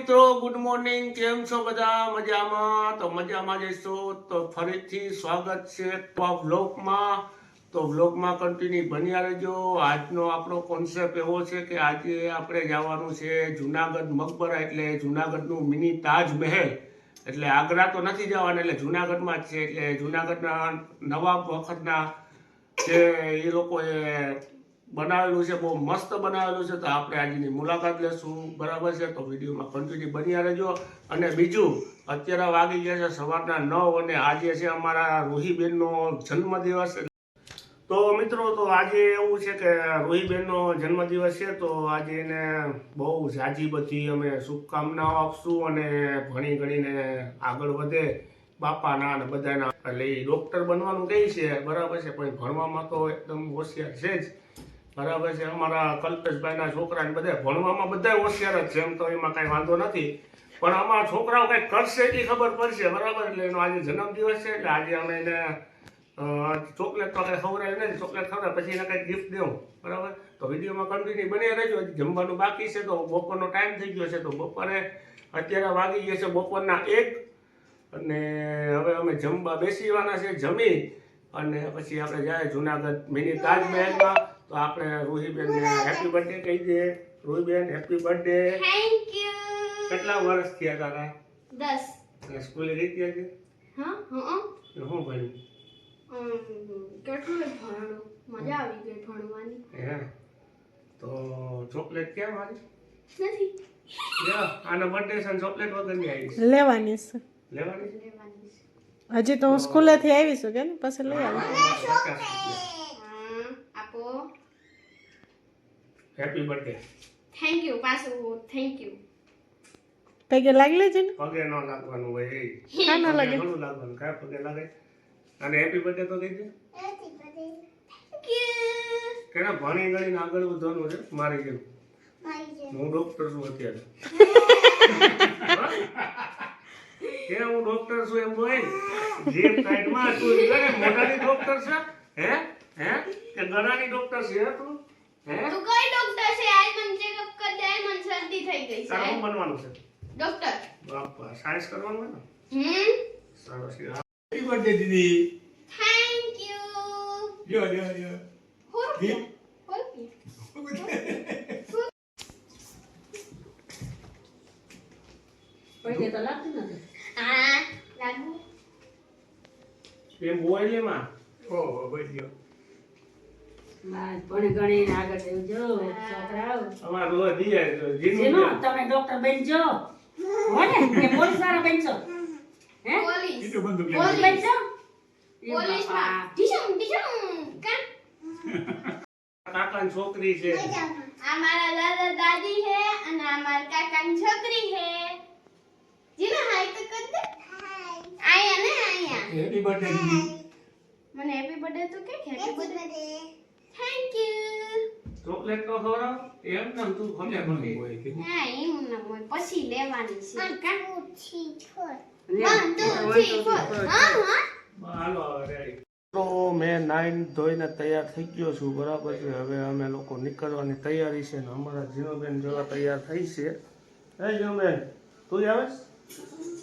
મિત્રો good morning, કેમ છો બધા? મજામાં? તો મજામાં જઈશો તો ફરીથી સ્વાગત છે વ્લોગમાં. તો વ્લોગમાં કન્ટિન્યુ બન્યા રહેજો. આજનો આપણો કોન્સેપ્ટ એવો છે કે આજે આપણે જવાનું છે જુનાગઢ મકબરા, એટલે જુનાગઢનું મિની તાજમહેલ. એટલે આગ્રા તો નથી જવાના, એટલે જુનાગઢમાં જ છે. એટલે જુનાગઢના નવાબ વખતના જે એ લોકોએ બનાવેલું છે, બહુ મસ્ત બનાવેલું છે. તો આપણે આજની મુલાકાત લેશું, બરાબર છે? તો વિડીયોમાં કન્ટિન્યુ બન્યા રહેજો. અને બીજું, અત્યારે વાગી ગયા છે સવારના 9 અને આજે છે અમારા રૂહીબેનનો જન્મદિવસ. તો મિત્રો, તો આજે એવું છે કે રૂહીબેનનો જન્મદિવસ છે, તો આજે એને બહુ ઝાઝી બધી અમે શુભકામનાઓ આપશું અને ભણી ગણીને આગળ વધે બાપાના અને બધાના. એટલે એ ડૉક્ટર બનવાનું કહે છે, બરાબર છે, પણ ભણવામાં તો એકદમ હોશિયાર છે જ, બરાબર છે. અમારા કલ્પેશભાઈના છોકરાને બધા ભણવામાં બધા હોશિયાર જ છે, એમ તો એમાં કાંઈ વાંધો નથી, પણ અમારા છોકરાઓ કંઈક કરશે એ ખબર પડશે, બરાબર. એટલે એનો આજે જન્મદિવસ છે, એટલે આજે અમે એને ચોકલેટ તો કંઈ ખવડાવી નહીં, ચોકલેટ ખવડાવે પછી એને કંઈક ગિફ્ટ દેવું, બરાબર. તો વિડીયોમાં કન્ટિન્યુ બની રહેજો. જમવાનું બાકી છે, તો બપોરનો ટાઈમ થઈ ગયો છે, તો બપોરે અત્યારે વાગી ગયા છે બપોરના 1 અને હવે અમે જમવા બેસીવાના છે. જમી અને પછી આપણે જાય જુનાગઢ મિની તાજમહેલમાં. તો આપણે રૂહીબેનને હેપી બર્થડે કહી દઈએ. Ruhiben, happy birthday. Thank you. કેટલા વર્ષ થયા તારા? 10. સ્કૂલે ગઈ હતી આજે? હા શું ભણ્યું? કેટલું ભણવાનું, મજા આવી ગઈ ભણવાની. હે, તો ચોકલેટ કેમ આવી નથી આના બર્થડે છે, ચોકલેટ વગરની આવી છે? લેવાની છે. લેવાની છે? લેવાની છે. હજી તો હું સ્કૂલેથી આવીશું કે ને પછી લઈ આવી. 50 રૂપિયા. આપો. Happy birthday. Thank you. પાછું થેન્ક યુ. પગે લાગલે છે ને? પગે ન લાગવાનું હોય, કા ન લાગે? ઘણું લાગવાનું, કાંઈ પગે લાગે. અને હેપી બર્થડે તો કહી દે. Thank you. કેના ભણી ગણીને આગળ વધવાનું છે મારી જેમ. હું ડોક્ટર છું અત્યારે. કે હું ડોક્ટર છું એમ બોલ. જે કાઈટમાં તું કરે મોઢાની ડોક્ટર છે? હે હે કે ગળાની ડોક્ટર છે તું? હે તું કઈ ડોક્ટર છે? આજ મને ચેકઅપ કરી દે. આજ મને શરદી થઈ ગઈ છે. તારું શું બનવાનું છે? ડોક્ટર. બાપા, સાયન્સ કરવાનું હોય ને? સરસ. Happy birthday Didi. Thank you. લ્યો લ્યો લ્યો. પગે તો લાગતું નથી. હા, લાગુ. એમ બોલ એમાં. ઓહો, બોલ્યો. ભણી ગણીને આગળ જજો છોકરાઓ. અમાર રોજ દિયા જીનું જેનો તમે ડોક્ટર બનજો હો ને કે પોલીસ વાળા બનશો હે પોલીસ. પોલીસ બનશો પોલીસમાં. ટીશમ ટીશમ. કા? કાકાની છોકરી છે. આ મારા દાદા દાદી હે અને આ મારા કાકાની છોકરી હે. જીના હાય તો કર દે. આયા ને આયા. હેપી બર્થડે દીદી. મને હેપી બર્થડે તો કે happy birthday. Thank you. Chocolate તો ખવડાવ. એમ નામ તું ખમે ભણી હોય કે હા, એમ ના હોય પછી લેવાની છે. કા? 1 2 3 4. હા હા. હાલો રેડી. તો મેં નાઈન ધોઈને તૈયાર થઈ ગયો છું, બરાબર છે. હવે અમે લોકો નીકળવાની તૈયારી છે ને અમારા જીનોબેન જેવા તૈયાર થઈ છે. હે જીનોબેન, તું આવેશ?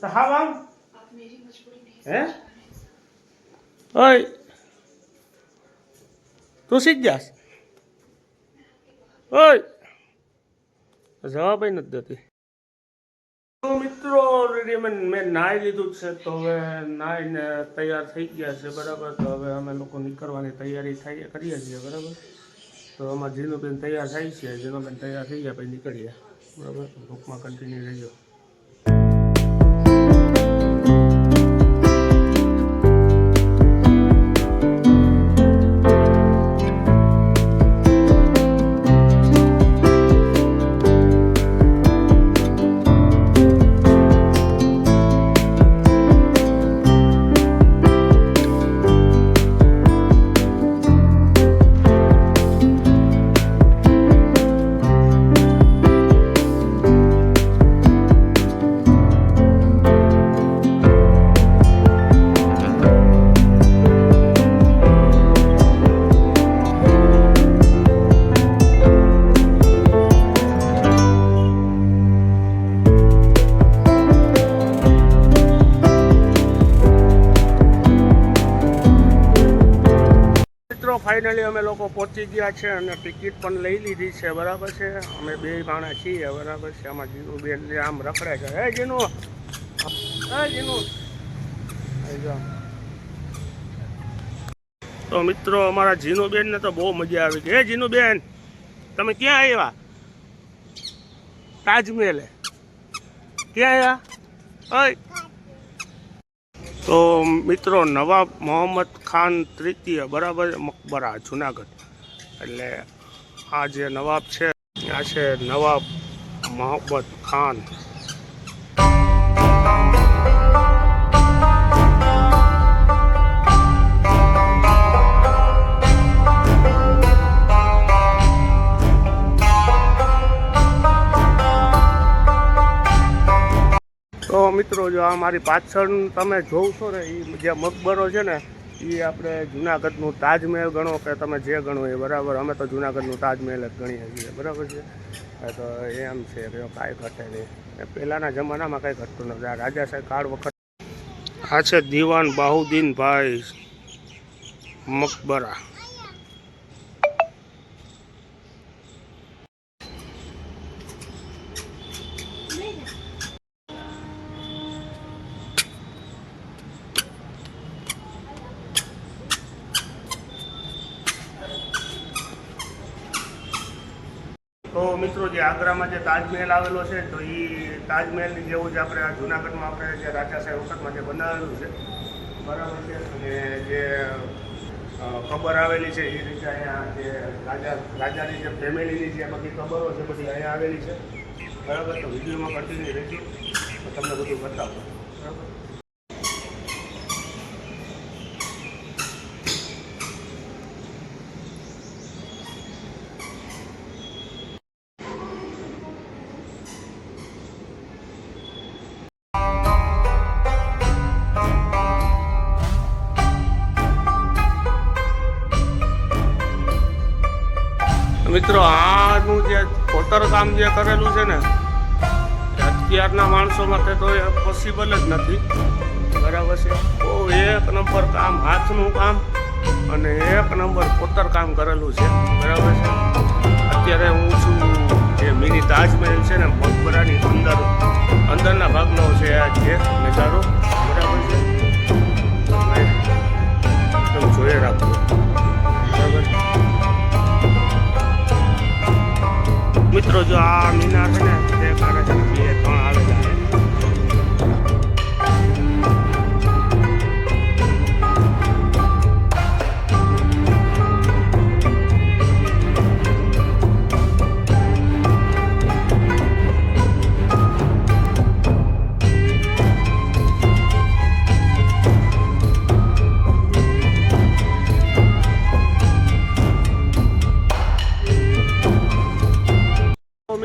તો હા આવ. હે ઓય, તું શીખ જાસ? ઓય, જવાબ નથી દેતી. તો મિત્રો, મેં નાહી લીધું છે, તો હવે નાહીને તૈયાર થઈ ગયા છે, બરાબર. તો હવે અમે લોકો નીકળવાની તૈયારી કરીએ છીએ, બરાબર. તો અમારા જીનુબેન તૈયાર થાય છે, જીનુબેન તૈયાર થઈ ગયા પછી નીકળીએ, બરાબર. ગ્રુપમાં કન્ટિન્યુ રહેજો. ફાઇનલી અમે લોકો પહોંચી ગયા છે અને ટિકિટ પણ લઈ લીધી છે, બરાબર છે. અમે 2 માણા છીએ, બરાબર છે. આમાં જીનુબેન આમ રખડે છે. હે જીનુ, હે જીનુ. તો મિત્રો અમારા જીનુબેનને તો બહુ મજા આવી ગઈ. હે જીનુબેન, તમે ક્યાં આવ્યા? તાજમહેલે ક્યાં આવ્યા? ઓય તો મિત્રો નવાબ મોહમ્મદ ખાન તૃતીય, બરાબર, મકબરા જુનાગઢ. એટલે આ જે નવાબ છે આ છે નવાબ મોહમ્મદ ખાન. તો મિત્રો જો આ મારી પાછળ તમે જોવ છો ને, એ જે મકબરો છે ને, એ આપણે જુનાગઢનું તાજમહેલ ગણો કે તમે જે ગણો એ, બરાબર. અમે તો જુનાગઢનું તાજમહેલ જ ગણીએ છીએ, બરાબર છે. તો એમ છે કે કાંઈ ઘટે નહીં. પહેલાંના જમાનામાં કાંઈ ઘટતું નથી. આ રાજાશાહી કાળ વખત આ છે દીવાન બાહુદ્દીનભાઈ મકબરા. તો મિત્રો જે આગ્રામાં જે તાજમહેલ આવેલો છે, તો એ તાજમહેલની જેવું જ આપણે આ જૂનાગઢમાં આપણે જે રાજાશાહી વખતમાં જે બનાવેલું છે, બરાબર છે. અને જે કબર આવેલી છે એ રીતે અહીંયા જે રાજાની જે ફેમિલીની જે બધી કબરો છે બધી અહીંયા આવેલી છે, બરાબર. તો વિડીયોમાં કન્ટિન્યુ રહેજો તો તમને બધું બતાવો, બરાબર. મિત્રો આનું જે કોતરકામ જે કરેલું છે ને, અત્યારના માણસો માટે તો એ પોસિબલ જ નથી, બરાબર છે. બહુ 1 નંબર કામ, હાથનું કામ અને 1 નંબર કોતરકામ કરેલું છે, બરાબર છે. અત્યારે હું છું જે મિની તાજમહેલ છે ને, મકબરાની અંદરના ભાગનો છે આ જે નજારો, બરાબર છે. તમે જોઈ રાખજો, બરાબર. મિત્રો જો આ મીનાર છે ને, તે કારણે છે ને 2-3 આવેલા છે.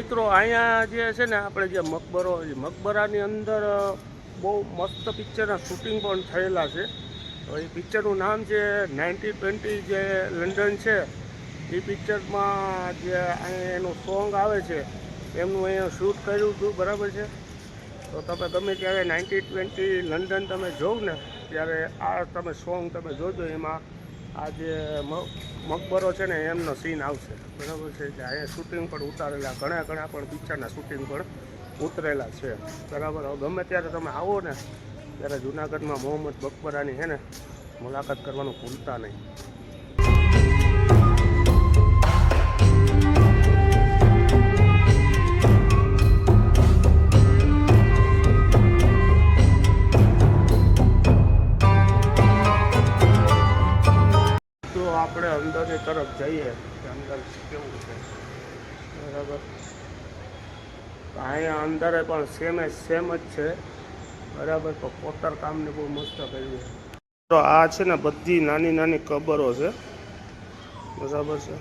મિત્રો અહીંયા જે છે ને આપણે જે મકબરાની અંદર બહુ મસ્ત પિક્ચરના શૂટિંગ પણ થયેલા છે. તો એ પિક્ચરનું નામ છે 1920 જે લંડન છે. એ પિક્ચરમાં જે અહીંયા એનું સોંગ આવે છે એમનું અહીંયા શૂટ કર્યું હતું, બરાબર છે. તો તમે ગમે ત્યારે 1920 લંડન તમે જોવ ને ત્યારે આ તમે સોંગ તમે જોજો, એમાં આ જે મકબરો છે ને એમનો સીન આવશે, બરાબર છે. કે અહીંયા શૂટિંગ પણ ઉતારેલા, ઘણા પણ પિક્ચરના શૂટિંગ પણ ઉતરેલા છે, બરાબર. હવે ગમે ત્યારે તમે આવો ને ત્યારે જૂનાગઢમાં મોહમ્મદ મકબરાની છે ને મુલાકાત કરવાનું ભૂલતા નહીં. આપણે અંદરની તરફ જઈએ કે અંદર કેવું છે, બરાબર. અહીંયા અંદર પણ સેમ જ છે, બરાબર. તો કોતરકામને બહુ મસ્ત કર્યું. તો આ છે ને બધી નાની કબરો છે, બરાબર છે.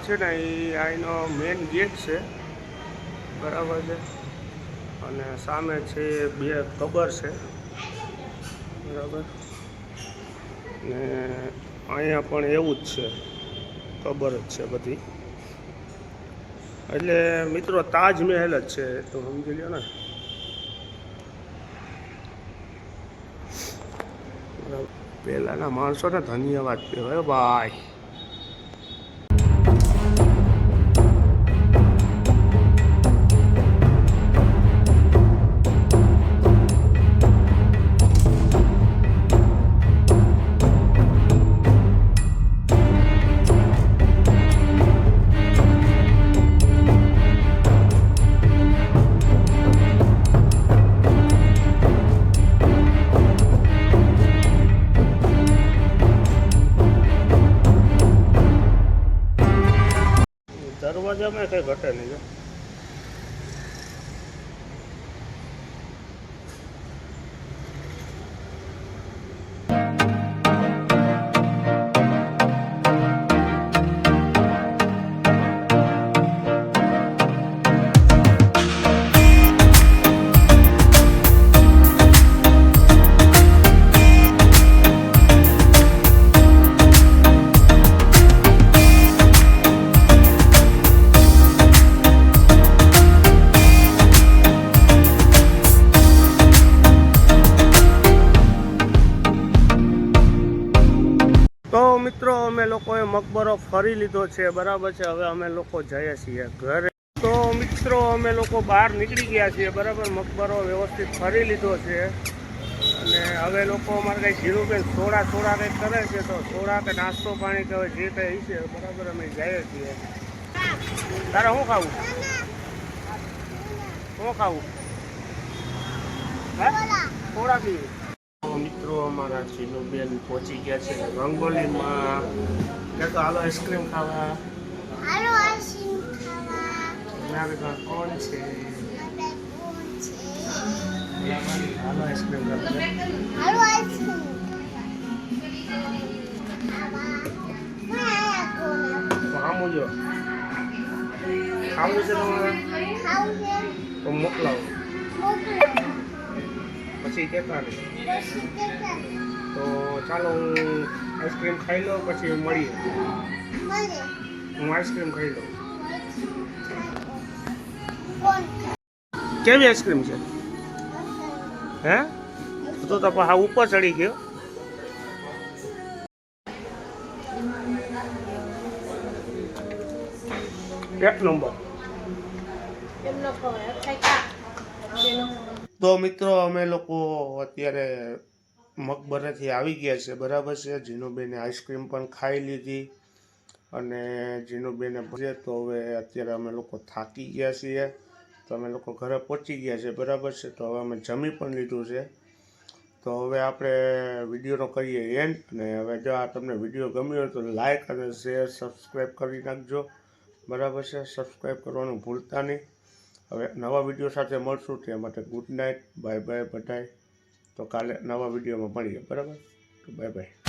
છે ને એ અહીંનો મેઇન ગેટ છે, બરાબર છે. અને સામે છે 2 કબર છે, બરાબર. ને અહીંયા પણ એવું જ છે, કબર જ છે બધી. એટલે મિત્રો તાજમહેલ જ છે, તો સમજી લો ને. પહેલાંના માણસોને ધન્યવાદ કહેવાય ભાઈ. દરવાજામાં કંઈ ઘટે નહીં જો. તો મિત્રો અમે લોકોએ મકબરો ફરી લીધો છે, બરાબર છે. હવે અમે લોકો જઈએ છીએ ઘરે. તો મિત્રો અમે લોકો બહાર નીકળી ગયા છીએ, બરાબર. મકબરો વ્યવસ્થિત ફરી લીધો છે અને હવે લોકો અમારે કંઈ ધીરુબેન સોડા કંઈક કરે છે, તો સોડા કે નાસ્તો પાણી કે હવે જે કંઈ છે, બરાબર, અમે જઈએ છીએ. તારે શું ખાવું? શું ખાવું? હે? Soda PV? મિત્રો અમારા ચીનુબેન પહોંચી ગયા છે રંગોલીમાં. કે તો હાલો આઈસ્ક્રીમ ખાવા. હાલો આઈસ્ક્રીમ ખાવા. તમારે ઘર કોણ છે? હાલો આઈસ્ક્રીમ ખાવા. હાલો આઈસ્ક્રીમ ખાવા. તો આમું જો ખાવું છે તમારે ખાવું છે તો મોકલાવો. મોકલો. પછી કહેતા નહીં. પછી કેટલા તો ચાલો હું આઈસ્ક્રીમ ખાઈ લઉં, પછી મળીએ. મળે હું આઈસ્ક્રીમ ખાઈ લઉં. કોણ કેવી આઈસ્ક્રીમ છે? હે? તો હા ઉપર ચડી ગયો. એક નંબર. તો મિત્રો અમે લોકો અત્યારે મકબરેથી આવી ગયા છે, બરાબર છે. જીનુબેને આઈસ્ક્રીમ પણ ખાઈ લીધી અને જીનુબેને ભજે. તો હવે અત્યારે અમે લોકો થાકી ગયા છીએ, તો અમે લોકો ઘરે પહોંચી ગયા છે, બરાબર છે. તો હવે અમે જમી પણ લીધું છે. તો હવે આપણે વિડીયોનો કરીએ એન્ડ. અને હવે જો આ તમને વિડીયો ગમ્યો હોય તો લાઈક અને શેર સબસ્ક્રાઈબ કરી નાખજો, બરાબર છે. સબસ્ક્રાઈબ કરવાનું ભૂલતા નહીં. હવે નવા વિડીયો સાથે મળશું, તે માટે ગુડ નાઇટ, બાય બાય બધાય. તો કાલે નવા વિડીયોમાં મળીએ, બરાબર. તો બાય બાય.